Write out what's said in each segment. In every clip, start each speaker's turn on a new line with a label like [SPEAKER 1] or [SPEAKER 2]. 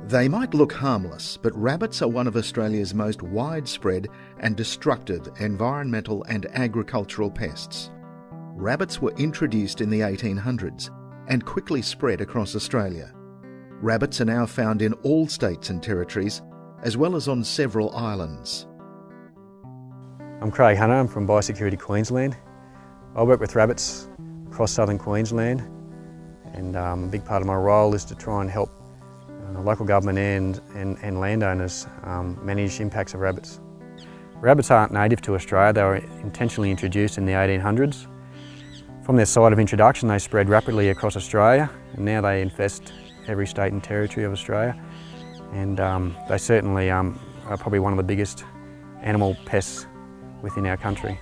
[SPEAKER 1] They might look harmless, but rabbits are one of Australia's most widespread and destructive environmental and agricultural pests. Rabbits were introduced in the 1800s and quickly spread across Australia. Rabbits are now found in all states and territories, as well as on several islands.
[SPEAKER 2] I'm Craig Hunter, I'm from Biosecurity Queensland. I work with rabbits across southern Queensland, and a big part of my role is to try and help local government and landowners manage impacts of rabbits. Rabbits aren't native to Australia, they were intentionally introduced in the 1800s. From their site of introduction they spread rapidly across Australia, and now they infest every state and territory of Australia, and they certainly are probably one of the biggest animal pests within our country.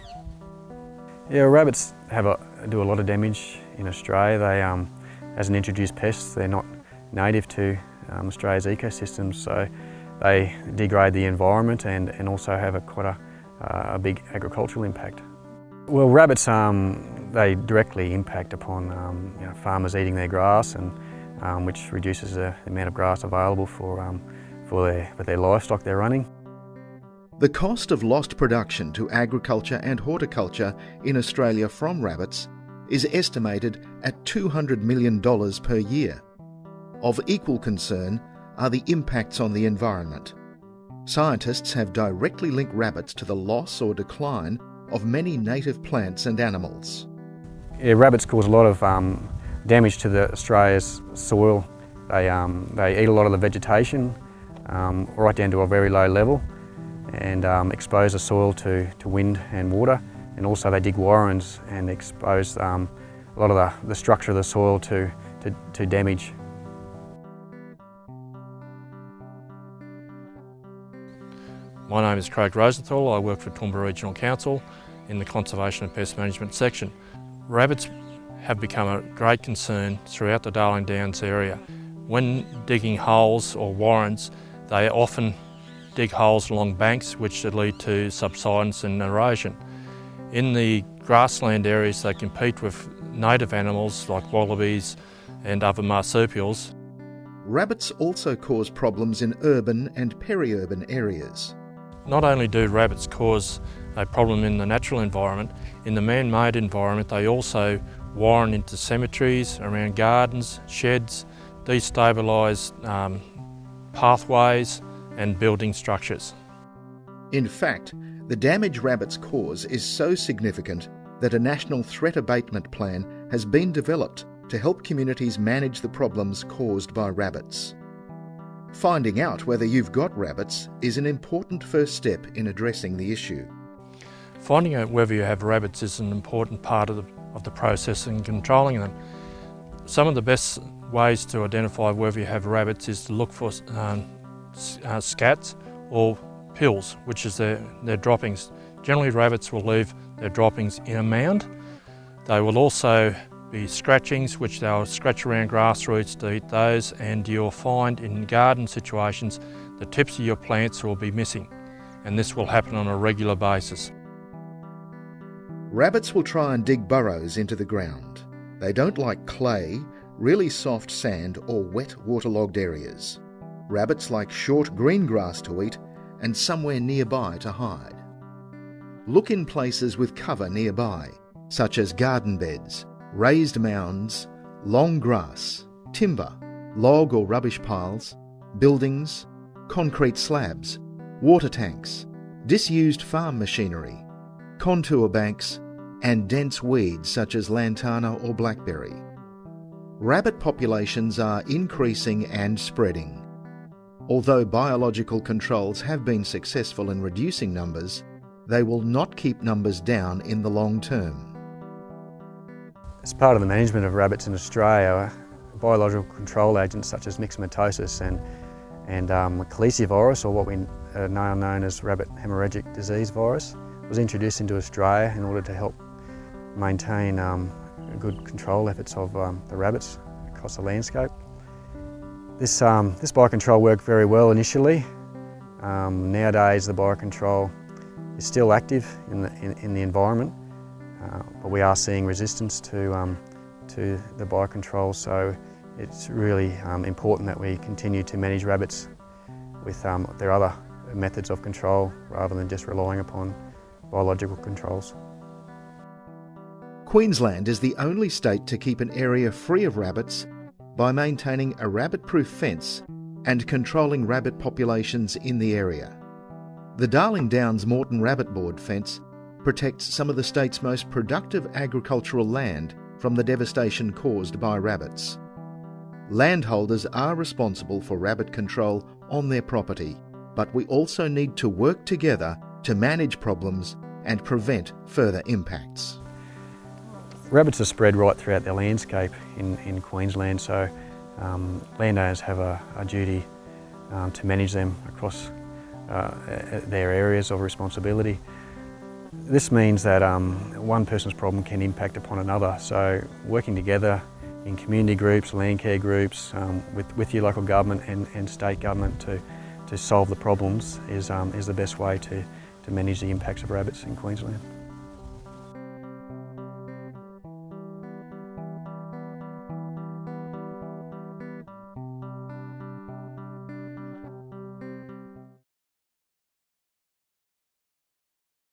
[SPEAKER 2] Yeah, rabbits do a lot of damage in Australia. They, as an introduced pest, they're not native to Australia's ecosystems, so they degrade the environment and also have quite a big agricultural impact. Well, rabbits they directly impact upon farmers eating their grass, and which reduces the amount of grass available for their livestock they're running.
[SPEAKER 1] The cost of lost production to agriculture and horticulture in Australia from rabbits is estimated at $200 million per year. Of equal concern are the impacts on the environment. Scientists have directly linked rabbits to the loss or decline of many native plants and animals.
[SPEAKER 2] Yeah, rabbits cause a lot of damage to Australia's soil. They eat a lot of the vegetation, right down to a very low level, and expose the soil to wind and water, and also they dig warrens and expose a lot of the structure of the soil to damage.
[SPEAKER 3] My name is Craig Rosenthal. I work for Toowoomba Regional Council in the Conservation and Pest Management section. Rabbits have become a great concern throughout the Darling Downs area. When digging holes or warrens, they often dig holes along banks which lead to subsidence and erosion. In the grassland areas they compete with native animals like wallabies and other marsupials.
[SPEAKER 1] Rabbits also cause problems in urban and peri-urban areas.
[SPEAKER 3] Not only do rabbits cause a problem in the natural environment, in the man-made environment they also warren into cemeteries, around gardens, sheds, destabilise pathways and building structures.
[SPEAKER 1] In fact, the damage rabbits cause is so significant that a national threat abatement plan has been developed to help communities manage the problems caused by rabbits. Finding out whether you've got rabbits is an important first step in addressing the issue.
[SPEAKER 3] Finding out whether you have rabbits is an important part of the process in controlling them. Some of the best ways to identify whether you have rabbits is to look for scats or pills, which is their droppings. Generally rabbits will leave their droppings in a mound. They will also be scratchings, which they'll scratch around grass roots to eat those, and you'll find in garden situations the tips of your plants will be missing, and this will happen on a regular basis.
[SPEAKER 1] Rabbits will try and dig burrows into the ground. They don't like clay, really soft sand or wet waterlogged areas. Rabbits like short green grass to eat and somewhere nearby to hide. Look in places with cover nearby, such as garden beds, raised mounds, long grass, timber, log or rubbish piles, buildings, concrete slabs, water tanks, disused farm machinery, contour banks, and dense weeds such as lantana or blackberry. Rabbit populations are increasing and spreading. Although biological controls have been successful in reducing numbers, they will not keep numbers down in the long term.
[SPEAKER 2] As part of the management of rabbits in Australia, biological control agents such as myxomatosis and calicivirus, or what we now known as rabbit hemorrhagic disease virus, was introduced into Australia in order to help maintain good control efforts of the rabbits across the landscape. This biocontrol worked very well initially. Nowadays the biocontrol is still active in the environment, but we are seeing resistance to the biocontrol. So it's really important that we continue to manage rabbits with their other methods of control rather than just relying upon biological controls.
[SPEAKER 1] Queensland is the only state to keep an area free of rabbits by maintaining a rabbit-proof fence and controlling rabbit populations in the area. The Darling Downs Moreton rabbit board fence protects some of the state's most productive agricultural land from the devastation caused by rabbits. Landholders are responsible for rabbit control on their property, but we also need to work together to manage problems and prevent further impacts.
[SPEAKER 2] Rabbits are spread right throughout the landscape in Queensland, so landowners have a duty to manage them across their areas of responsibility. This means that one person's problem can impact upon another, so working together in community groups, Landcare groups, with your local government and state government to solve the problems is the best way to manage the impacts of rabbits in Queensland.